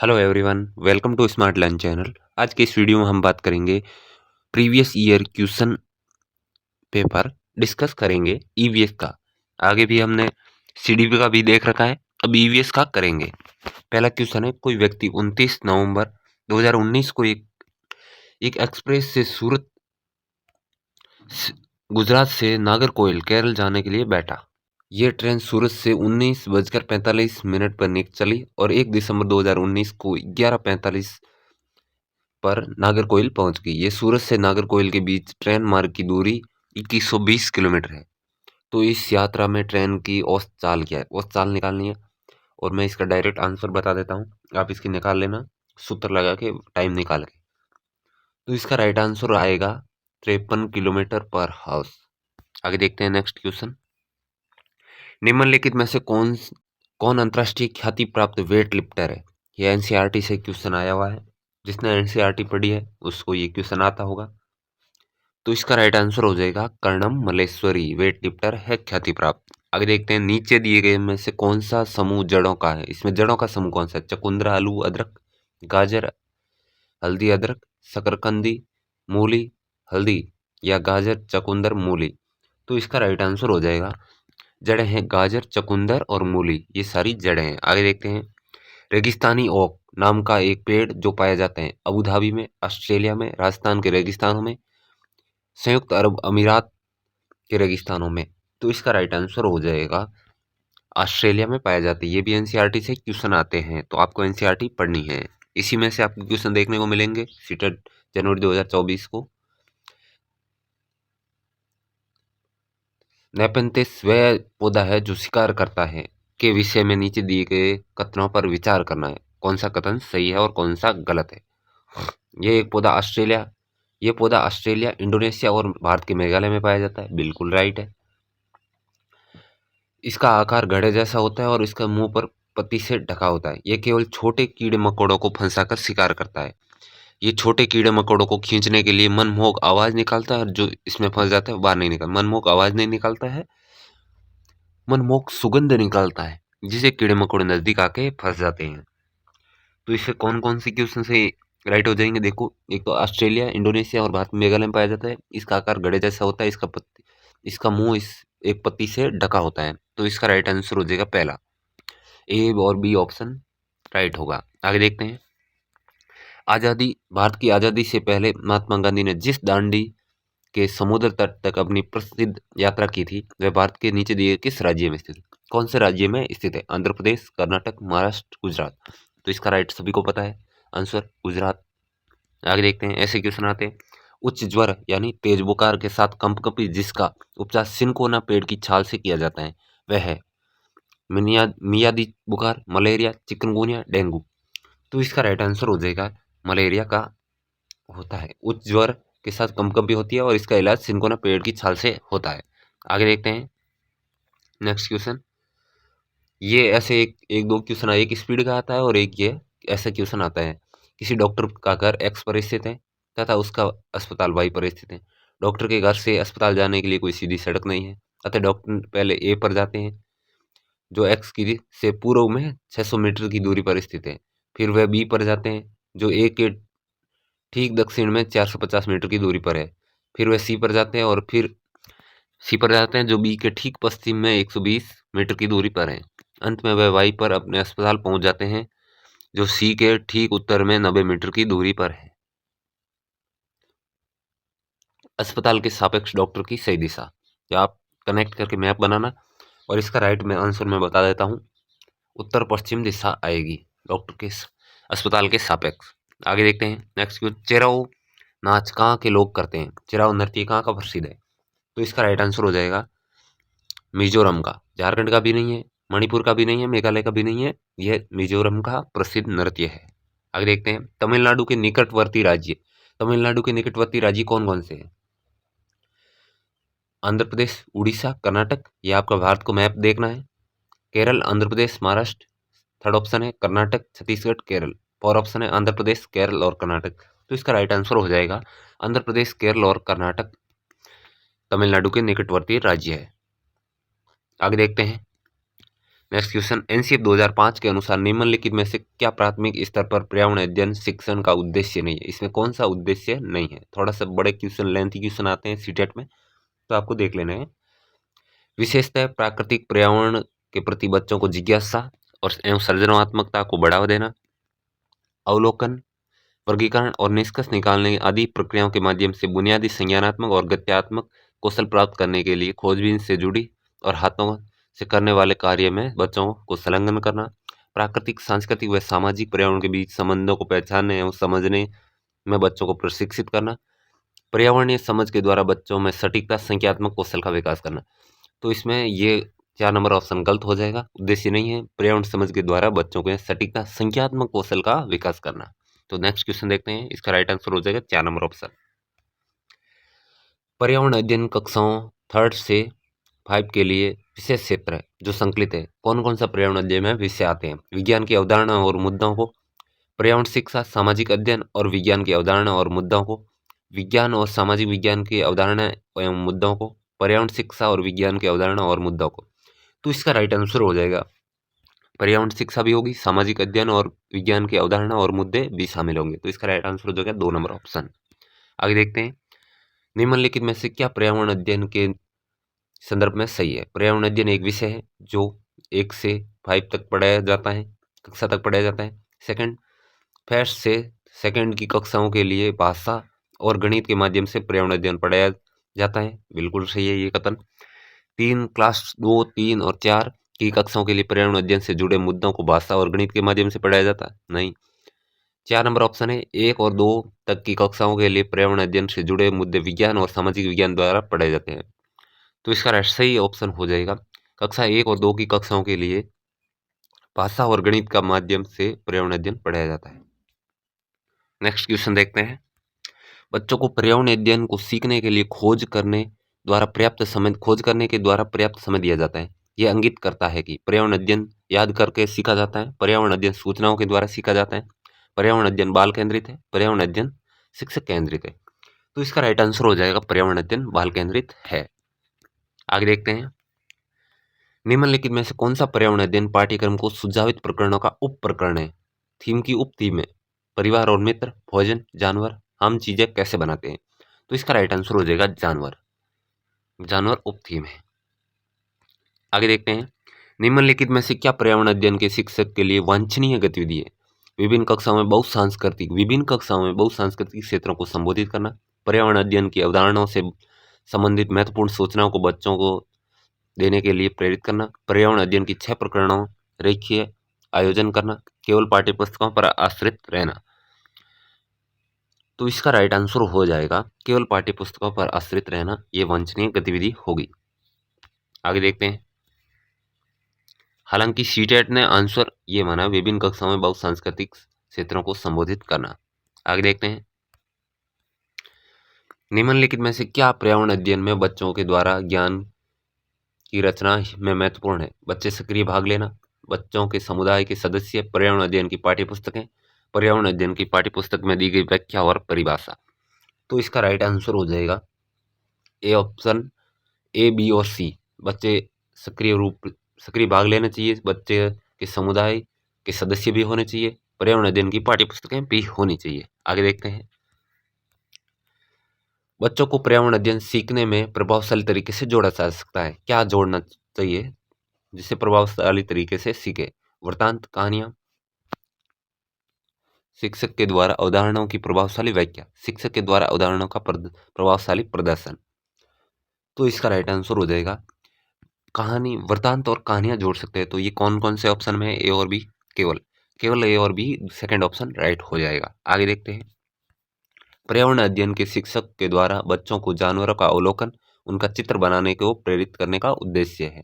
Hello everyone, welcome to Smart Learn channel. आज के इस वीडियो में हम बात करेंगे previous year question paper discuss करेंगे ईवीएस का। आगे भी हमने सीडीपी का भी देख रखा है, अब ईवीएस का करेंगे। पहला क्वेश्चन है, कोई व्यक्ति 29 नवंबर 2019 को एक एक्सप्रेस से गुजरात से नागरकोइल केरल जाने के लिए बैठा। ये ट्रेन सूरत से 19:45 पर चली और 1 दिसंबर 2019 को 11:45 पर नागरकोइल पहुंच गई। ये सूरत से नागरकोइल के बीच ट्रेन मार्ग की दूरी 2120 किलोमीटर है। तो इस यात्रा में ट्रेन की औसत चाल क्या है, औसत चाल निकालनी है और मैं इसका डायरेक्ट आंसर बता देता हूँ, आप इसकी निकाल लेना सूत्र लगा के, टाइम निकाल के। तो इसका राइट आंसर आएगा 53 किलोमीटर पर हाउस। आगे देखते हैं नेक्स्ट क्वेश्चन। निम्नलिखित में से कौन अंतर्राष्ट्रीय ख्याति प्राप्त वेट लिफ्टर है? यह एनसीईआरटी से क्वेश्चन आया हुआ है। जिसने एनसीईआरटी पढ़ी है उसको ये क्वेश्चन आता होगा। तो इसका राइट आंसर हो जाएगा कर्णम मल्लेश्वरी वेट लिफ्टर है ख्याति प्राप्त। आगे देखते हैं, नीचे दिए गए में से कौन सा समूह जड़ों का है? इसमें जड़ों का समूह कौन सा है? चुकंदर, आलू, अदरक, गाजर, हल्दी, अदरक, शकरकंदी, मूली, हल्दी या गाजर, चुकंदर, मूली। तो इसका राइट आंसर हो जाएगा, जड़ें हैं गाजर, चुकंदर और मूली, ये सारी जड़ें हैं। आगे देखते हैं, रेगिस्तानी ओक नाम का एक पेड़ जो पाया जाता है अबू धाबी में, ऑस्ट्रेलिया में, राजस्थान के रेगिस्तानों में, संयुक्त अरब अमीरात के रेगिस्तानों में। तो इसका राइट आंसर हो जाएगा ऑस्ट्रेलिया में पाया जाता है। ये भी एनसीईआरटी से क्वेश्चन आते हैं, तो आपको एनसीईआरटी पढ़नी है। इसी में से आपको क्वेश्चन देखने को मिलेंगे सीटेट जनवरी 2024 को। नेपेंथिस वह पौधा है जो शिकार करता है के विषय में नीचे दिए गए कथनों पर विचार करना है। कौन सा कथन सही है और कौन सा गलत है? ये पौधा ऑस्ट्रेलिया, इंडोनेशिया और भारत के मेघालय में पाया जाता है, बिल्कुल राइट है। इसका आकार घड़े जैसा होता है और इसका मुंह पर पत्ती से ढका होता है। ये केवल छोटे कीड़े मकोड़ों को फंसाकर शिकार करता है। ये छोटे कीड़े मकोड़ों को खींचने के लिए मनमोहक आवाज निकालता है और जो इसमें फंस जाता है बाहर नहीं निकलता। मनमोहक आवाज नहीं निकालता है, मनमोहक सुगंध निकालता है, जिसे कीड़े मकोड़े नजदीक आके फंस जाते हैं। तो इससे कौन कौन से क्वेश्चन से राइट हो जाएंगे? देखो, एक तो ऑस्ट्रेलिया, इंडोनेशिया और भारत में, मेघालय में पाया जाता है। इसका आकार घड़े जैसा होता है, इसका मुंह इस एक पत्ती से ढका होता है। तो इसका राइट आंसर हो जाएगा पहला, ए और बी ऑप्शन राइट होगा। आगे देखते हैं, भारत की आज़ादी से पहले महात्मा गांधी ने जिस दांडी के समुद्र तट तक अपनी प्रसिद्ध यात्रा की थी, वह भारत के नीचे दिए किस राज्य में स्थित है? कौन से राज्य में स्थित है? आंध्र प्रदेश, कर्नाटक, महाराष्ट्र, गुजरात। तो इसका राइट सभी को पता है, आंसर गुजरात। आगे देखते हैं, ऐसे क्वेश्चन आते हैं, उच्च ज्वर यानी तेज बुखार के साथ कंपकपी जिसका उपचार सिनकोना पेड़ की छाल से किया जाता है, वह है मियादी बुखार, मलेरिया, चिकनगुनिया, डेंगू। तो इसका राइट आंसर हो जाएगा मलेरिया का होता है। उच्च ज्वर के साथ कंपकपी होती है और इसका इलाज सिनकोना पेड़ की छाल से होता है। आगे देखते हैं नेक्स्ट क्वेश्चन। ये ऐसे एक दो क्वेश्चन, एक स्पीड का आता है और एक ये ऐसा क्वेश्चन आता है, किसी डॉक्टर का घर एक्स पर स्थित है तथा उसका अस्पताल वाई पर स्थित है। डॉक्टर के घर से अस्पताल जाने के लिए कोई सीधी सड़क नहीं है, अतः डॉक्टर पहले ए पर जाते हैं जो एक्स की से पूर्व में 600 मीटर की दूरी पर स्थित है। फिर वह बी पर जाते हैं जो ए के ठीक दक्षिण में 450 मीटर की दूरी पर है। फिर वह सी पर जाते हैं और फिर सी पर जाते हैं जो बी के ठीक पश्चिम में 120 मीटर की दूरी पर है। अंत में वह वाई पर अपने अस्पताल पहुंच जाते हैं जो सी के ठीक उत्तर में 90 मीटर की दूरी पर है। अस्पताल के सापेक्ष डॉक्टर की सही दिशा, या आप कनेक्ट करके मैप बनाना, और इसका राइट में आंसर मैं बता देता हूँ, उत्तर पश्चिम दिशा आएगी डॉक्टर के अस्पताल के सापेक्ष। आगे देखते हैं नेक्स्ट क्वेश्चन, चेराओ नाच कहाँ के लोग करते हैं? चेराओ नृत्य कहाँ का प्रसिद्ध है? तो इसका राइट आंसर हो जाएगा मिजोरम का। झारखंड का भी नहीं है, मणिपुर का भी नहीं है, मेघालय का भी नहीं है, यह मिजोरम का प्रसिद्ध नृत्य है। आगे देखते हैं, तमिलनाडु के निकटवर्ती राज्य कौन कौन से हैं? आंध्र प्रदेश, उड़ीसा, कर्नाटक, ये आपका भारत को मैप देखना है। केरल, आंध्र प्रदेश, महाराष्ट्र, थर्ड ऑप्शन है कर्नाटक, छत्तीसगढ़, केरल, फोर ऑप्शन है आंध्र प्रदेश, केरल और कर्नाटक। तो इसका राइट आंसर हो जाएगा आंध्र प्रदेश, केरल और कर्नाटक तमिलनाडु के निकटवर्ती राज्य है। आगे देखते हैं नेक्स्ट क्वेश्चन, एनसीएफ 2005 के अनुसार निम्नलिखित में से क्या प्राथमिक स्तर पर पर्यावरण अध्ययन शिक्षण का उद्देश्य नहीं है? इसमें कौन सा उद्देश्य नहीं है? थोड़ा सा बड़े क्वेश्चन, लेंथी क्वेश्चन आते हैं सीटेट में, तो आपको देख लेना है। विशेषतः प्राकृतिक पर्यावरण के प्रति बच्चों को जिज्ञासा और एवं सृजनात्मकता को बढ़ावा देना, अवलोकन, वर्गीकरण और निष्कर्ष निकालने आदि प्रक्रियाओं के माध्यम से बुनियादी संज्ञानात्मक और गत्यात्मक कौशल प्राप्त करने के लिए खोजबीन से जुड़ी और हाथों से करने वाले कार्य में बच्चों को संलग्न करना, प्राकृतिक, सांस्कृतिक व सामाजिक पर्यावरण के बीच संबंधों को पहचानने एवं समझने में बच्चों को प्रशिक्षित करना, पर्यावरणीय समझ के द्वारा बच्चों में सटीकता, संख्यात्मक कौशल का विकास करना। तो इसमें ये 4 नंबर ऑप्शन गलत हो जाएगा। उद्देश्य नहीं है, पर्यावरण समझ के द्वारा बच्चों को सटीकता, संख्यात्मक कौशल का विकास करना। तो नेक्स्ट क्वेश्चन देखते हैं, इसका राइट आंसर हो जाएगा 4 नंबर ऑप्शन। पर्यावरण अध्ययन कक्षाओं 3rd से 5 के लिए विशेष क्षेत्र है जो संकलित है। कौन कौन सा पर्यावरण अध्ययन में विषय आते हैं? विज्ञान की अवधारणा और मुद्दों को, पर्यावरण शिक्षा, सामाजिक अध्ययन और विज्ञान की अवधारणा और मुद्दों को, विज्ञान और सामाजिक विज्ञान की अवधारणा एवं मुद्दों को, पर्यावरण शिक्षा और विज्ञान की अवधारणा और मुद्दों को। तो इसका राइट आंसर हो जाएगा पर्यावरण शिक्षा भी होगी, सामाजिक अध्ययन और विज्ञान की अवधारणा और मुद्दे भी शामिल होंगे। तो इसका राइट आंसर हो जाएगा 2 नंबर ऑप्शन। आगे देखते हैं, निम्नलिखित में से क्या पर्यावरण अध्ययन के संदर्भ में सही है? पर्यावरण अध्ययन एक विषय है जो 1 से 5 तक पढ़ाया जाता है, कक्षा तक पढ़ाया जाता है। सेकंड, फर्स्ट से सेकंड की कक्षाओं के लिए भाषा और गणित के माध्यम से पर्यावरण अध्ययन पढ़ाया जाता है, बिल्कुल सही है ये कथन। 3, क्लास 2, 3 और 4 की कक्षाओं के लिए पर्यावरण अध्ययन से जुड़े मुद्दों को भाषा और गणित के माध्यम से पढ़ाया जाता है? नहीं। 4 नंबर ऑप्शन है, 1 और 2 तक की कक्षाओं के लिए पर्यावरण अध्ययन से जुड़े मुद्दे विज्ञान और सामाजिक विज्ञान द्वारा पढ़ाए जाते हैं। तो इसका सही ऑप्शन हो जाएगा कक्षा 1 और 2 की कक्षाओं के लिए भाषा और गणित का माध्यम से पर्यावरण अध्ययन पढ़ाया जाता है। नेक्स्ट क्वेश्चन देखते हैं, बच्चों को पर्यावरण अध्ययन को सीखने के लिए खोज करने के द्वारा पर्याप्त समय दिया जाता है। यह इंगित करता है कि पर्यावरण अध्ययन याद करके सीखा जाता है, पर्यावरण अध्ययन सूचनाओं के द्वारा सीखा जाता है, पर्यावरण अध्ययन बाल केंद्रित है, पर्यावरण अध्ययन शिक्षक केंद्रित है। तो इसका राइट आंसर हो जाएगा पर्यावरण अध्ययन बाल केंद्रित है। आगे देखते हैं, निम्नलिखित में से कौन सा पर्यावरण अध्ययन पाठ्यक्रम को सुझावित प्रकरणों का उप प्रकरण है? थीम की उप थीम है, परिवार और मित्र, भोजन, जानवर, हम चीजें कैसे बनाते हैं। तो इसका राइट आंसर हो जाएगा जानवर, जानवर उप थीम है। आगे देखते हैं, निम्नलिखित में से क्या पर्यावरण अध्ययन के शिक्षक के लिए वांछनीय गतिविधि है? विभिन्न कक्षाओं में बहुसांस्कृतिक क्षेत्रों को संबोधित करना, पर्यावरण अध्ययन की अवधारणाओं से संबंधित महत्वपूर्ण सूचनाओं को बच्चों को देने के लिए प्रेरित करना, पर्यावरण अध्ययन की 6 प्रकरणों रेखीय आयोजन करना, केवल पाठ्यपुस्तकों पर आश्रित रहना। तो इसका राइट आंसर हो जाएगा केवल पाठ्यपुस्तकों पर आश्रित रहना, ये वांछनीय गतिविधि होगी। आगे देखते हैं, हालांकि सीटेट ने आंसर ये माना विभिन्न कक्षाओं में बहुसांस्कृतिक क्षेत्रों को संबोधित करना। आगे देखते हैं, निम्नलिखित में से क्या पर्यावरण अध्ययन में बच्चों के द्वारा ज्ञान की रचना में महत्वपूर्ण है? बच्चे सक्रिय भाग लेना, बच्चों के समुदाय के सदस्य, पर्यावरण अध्ययन की पाठ्यपुस्तकें, पर्यावरण अध्ययन की पाठ्यपुस्तक में दी गई व्याख्या और परिभाषा। तो इसका राइट आंसर हो जाएगा ए ऑप्शन, ए, बी और सी। बच्चे सक्रिय भाग लेना चाहिए, बच्चे के समुदाय के सदस्य भी होने चाहिए, पर्यावरण अध्ययन की पाठ्यपुस्तकें भी होनी चाहिए। आगे देखते हैं, बच्चों को पर्यावरण अध्ययन सीखने में प्रभावशाली तरीके से जोड़ा जा सकता है। क्या जोड़ना चाहिए जिससे प्रभावशाली तरीके से सीखे? वृत्तांत, कहानियां, शिक्षक के द्वारा अवधारणाओं की प्रभावशाली व्याख्या, शिक्षक के द्वारा अवधारणाओं का प्रभावशाली प्रदर्शन। तो इसका राइट आंसर हो जाएगा कहानी, वृत्तांत और कहानियां जोड़ सकते हैं। तो ये कौन कौन से ऑप्शन में है? ए और बी, केवल ए और बी सेकंड ऑप्शन राइट हो जाएगा। आगे देखते हैं, पर्यावरण अध्ययन के शिक्षक के द्वारा बच्चों को जानवरों का अवलोकन, उनका चित्र बनाने को प्रेरित करने का उद्देश्य है।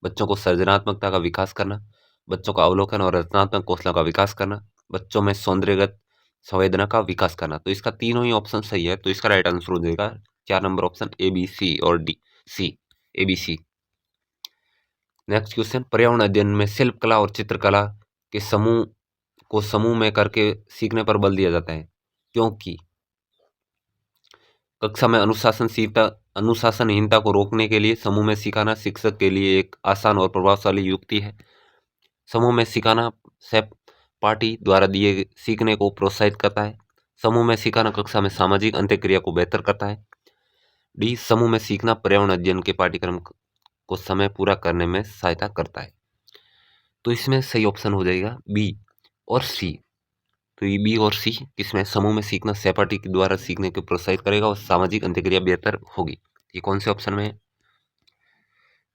बच्चों को सृजनात्मकता का विकास करना, बच्चों का अवलोकन और रचनात्मक कौशलों का विकास करना, बच्चों में सौंदर्यगत संवेदना का विकास करना। तो इसका तीनों ही ऑप्शन सही है। तो इसका राइट आंसर हो जाएगा 4 नंबर ऑप्शन, ए, बी, सी और डी, सी, ए, बी, सी। नेक्स्ट क्वेश्चन, पर्यावरण अध्ययन में शिल्पकला और चित्रकला के समूह में करके सीखने पर बल दिया जाता है, क्योंकि कक्षा में अनुशासनहीनता को रोकने के लिए समूह में सिखाना शिक्षक के लिए एक आसान और प्रभावशाली युक्ति है। समूह में सिखाना सहपाठी द्वारा दिए सीखने को प्रोत्साहित करता है। समूह में सिखाना कक्षा में सामाजिक अंतःक्रिया को बेहतर करता है। डी, समूह में सीखना पर्यावरण अध्ययन के पाठ्यक्रम को समय पूरा करने में सहायता करता है। तो इसमें सही ऑप्शन हो जाएगा बी और सी। तो ये बी और सी किसमें, समूह में सीखना सहपाठी के द्वारा सीखने को प्रोत्साहित करेगा और सामाजिक अंतःक्रिया बेहतर होगी। ये कौन से ऑप्शन में है,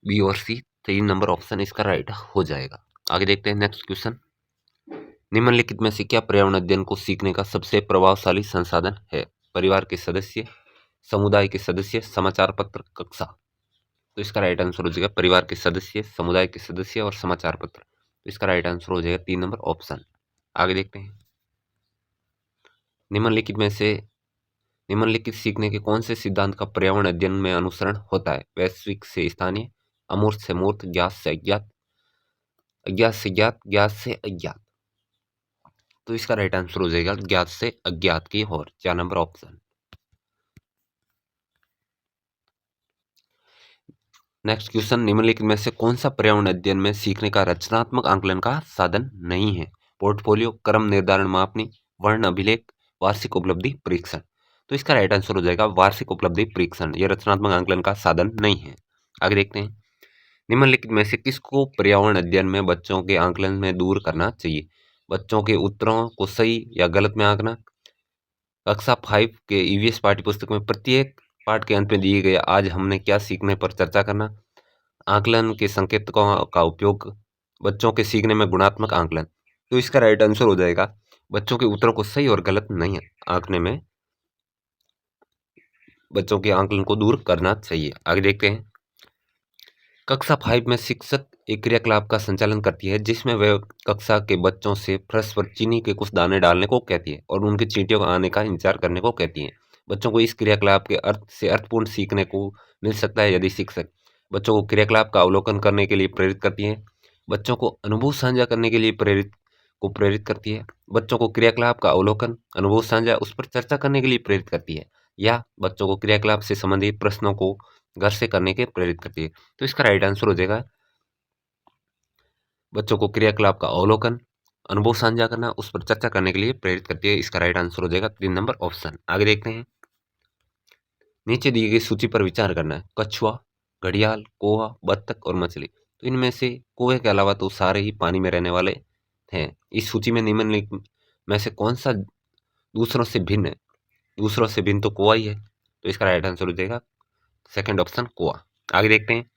बी और सी। 3 नंबर ऑप्शन इसका राइट हो जाएगा। आगे देखते हैं नेक्स्ट क्वेश्चन। निम्नलिखित में से क्या पर्यावरण अध्ययन को सीखने का सबसे प्रभावशाली संसाधन है? परिवार के सदस्य, समुदाय के सदस्य, समाचार पत्र, कक्षा। तो इसका राइट आंसर हो जाएगा परिवार के सदस्य, समुदाय के सदस्य और समाचार पत्र। तो इसका राइट आंसर हो जाएगा 3 नंबर ऑप्शन। आगे देखते हैं। निम्नलिखित सीखने के कौन से सिद्धांत का पर्यावरण अध्ययन में अनुसरण होता है? वैश्विक से स्थानीय, अमूर्त से मूर्त, ज्ञात से अज्ञात, अज्ञात से ज्ञात, ज्ञात से अज्ञात। तो इसका राइट आंसर हो जाएगा ज्ञात से अज्ञात की ओर, 4 नंबर ऑप्शन। नेक्स्ट क्वेश्चन, निम्नलिखित में से कौन सा पर्यावरण अध्ययन में सीखने का रचनात्मक आंकलन का साधन नहीं है? पोर्टफोलियो, क्रम निर्धारण मापनी, वर्ण अभिलेख, वार्षिक उपलब्धि परीक्षण। तो इसका राइट आंसर हो जाएगा वार्षिक उपलब्धि परीक्षण। यह रचनात्मक आंकलन का साधन नहीं है। आगे देखते हैं। निम्नलिखित में से किसको पर्यावरण अध्ययन में बच्चों के आंकलन में दूर करना चाहिए? बच्चों के उत्तरों को सही या गलत में आंकना, कक्षा 5 के ईवीएस पाठ्यपुस्तक में प्रत्येक पाठ के अंत में दिए गए आज हमने क्या सीखने पर चर्चा करना, आकलन के संकेतकों का उपयोग, बच्चों के सीखने में गुणात्मक आंकलन। तो इसका राइट आंसर हो जाएगा बच्चों के उत्तरों को सही और गलत नहीं आंकने में बच्चों के आंकलन को दूर करना चाहिए। आगे देखते हैं। कक्षा 5 में शिक्षक एक क्रियाकलाप का संचालन करती है जिसमें वह कक्षा के बच्चों से फर्श पर चीनी के कुछ दाने डालने को कहती है और उनकी चींटियों को आने का इंतजार करने को कहती है। बच्चों को इस क्रियाकलाप के अर्थ से अर्थपूर्ण सीखने को मिल सकता है यदि शिक्षक बच्चों को क्रियाकलाप का अवलोकन करने के लिए प्रेरित करती है, बच्चों को अनुभव साझा करने के लिए प्रेरित करती है, बच्चों को क्रियाकलाप का अवलोकन, अनुभव साझा, उस पर चर्चा करने के लिए प्रेरित करती है, या बच्चों को क्रियाकलाप से संबंधित प्रश्नों को घर से करने के प्रेरित करती है। तो इसका राइट आंसर हो जाएगा बच्चों को क्रियाकलाप का अवलोकन, अनुभव साझा करना, उस पर चर्चा करने के लिए प्रेरित करती है। इसका राइट आंसर हो जाएगा 3 नंबर ऑप्शन। आगे देखते हैं। नीचे दी गई सूची पर विचार करना है। कछुआ, घड़ियाल, कोआ, बत्तख और मछली। तो इनमें से कोए के अलावा तो सारे ही पानी में रहने वाले हैं। इस सूची में निम्नलिखित में से कौन सा दूसरों से भिन्न है? दूसरों से भिन्न तो कोआ ही है। तो इसका राइट आंसर हो जाएगा सेकंड ऑप्शन कोआ। आगे देखते हैं।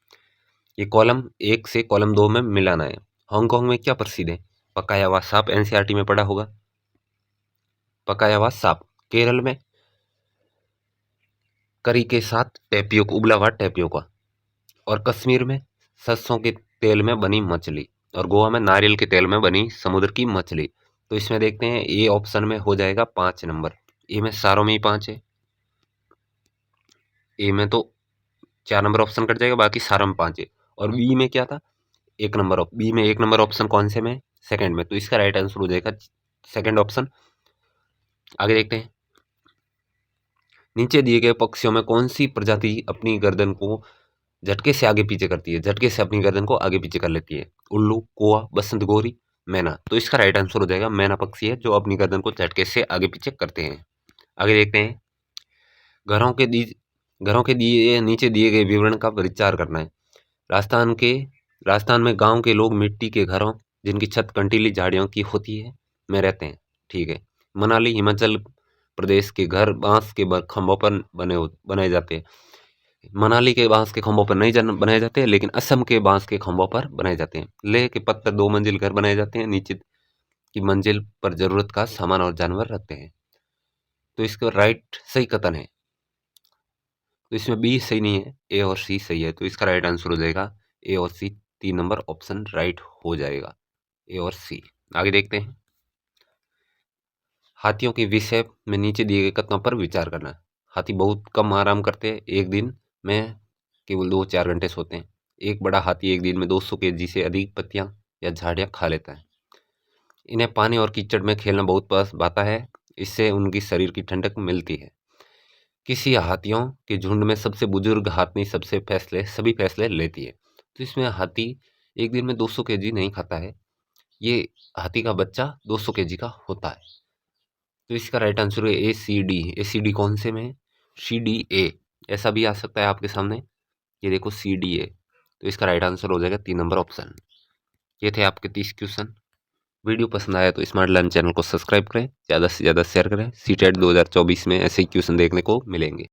ये कॉलम 1 से कॉलम 2 में मिलाना है। हांगकांग में क्या प्रसिद्ध है? पकाया हुआ सांप, एनसीईआरटी में पढ़ा होगा। पकाया हुआ सांप। केरल में करी के साथ टेपियोका, उबला हुआ टेपियोका। और कश्मीर में सरसों के तेल में बनी मछली। और गोवा में नारियल के तेल में बनी समुद्र की मछली। तो इसमें देखते हैं ए ऑप्शन में हो जाएगा 5 नंबर। ए में सारों में ही 5 है। ए में तो 4 नंबर ऑप्शन कट जाएगा, बाकी सारों में 5 है। और बी में क्या था? 1 नंबर। बी में 1 नंबर ऑप्शन कौन से में? सेकंड में। तो इसका राइट आंसर हो जाएगा सेकंड ऑप्शन। आगे देखते हैं। नीचे दिए गए पक्षियों में कौन सी प्रजाति अपनी गर्दन को झटके से आगे पीछे करती है? झटके से अपनी गर्दन को आगे पीछे कर लेती है। उल्लू, कोआ, बसंत गोरी, मैना। तो इसका राइट आंसर हो जाएगा मैना पक्षी है जो अपनी गर्दन को झटके से आगे पीछे करते हैं। आगे देखते हैं। घरों के दिए नीचे दिए गए विवरण का विचार करना है। राजस्थान में गांव के लोग मिट्टी के घरों जिनकी छत कंटीली झाड़ियों की होती है में रहते हैं। ठीक है। मनाली, हिमाचल प्रदेश के घर बांस के खंभों पर बनाए जाते हैं। मनाली के बांस के खंभों पर नहीं बनाए जाते, लेकिन असम के बांस के खंभों पर बनाए जाते हैं। लेह के पत्थर 2 मंजिल घर बनाए जाते हैं। नीचे की मंजिल पर जरूरत का सामान और जानवर रखते हैं। तो इसका राइट सही कथन है। तो इसमें बी सही नहीं है, ए और सी सही है। तो इसका राइट आंसर हो जाएगा ए और सी। 3 नंबर ऑप्शन राइट हो जाएगा, ए और सी। आगे देखते हैं। हाथियों के विषय में नीचे दिए गए कथनों पर विचार करना है। हाथी बहुत कम आराम करते हैं, एक दिन में केवल 2-4 घंटे सोते हैं। एक बड़ा हाथी एक दिन में 200 केजी से अधिक पत्तियां या झाड़ियां खा लेता है। इन्हें पानी और कीचड़ में खेलना बहुत पसंद आता है, इससे उनकी शरीर की ठंडक मिलती है। किसी हाथियों के झुंड में सबसे बुजुर्ग हाथनी सभी फैसले लेती है। तो इसमें हाथी एक दिन में 200 केजी नहीं खाता है, ये हाथी का बच्चा 200 केजी का होता है। तो इसका राइट आंसर है ACD। ACD कौन से में है? CDA। ऐसा भी आ सकता है आपके सामने, ये देखो CDA। तो इसका राइट आंसर हो जाएगा 3 नंबर ऑप्शन। ये थे आपके 30 क्वेश्चन। वीडियो पसंद आया तो स्मार्ट लर्न चैनल को सब्सक्राइब करें, ज़्यादा से ज़्यादा शेयर करें। सीटेट 2024 में ऐसे ही क्वेश्चन देखने को मिलेंगे।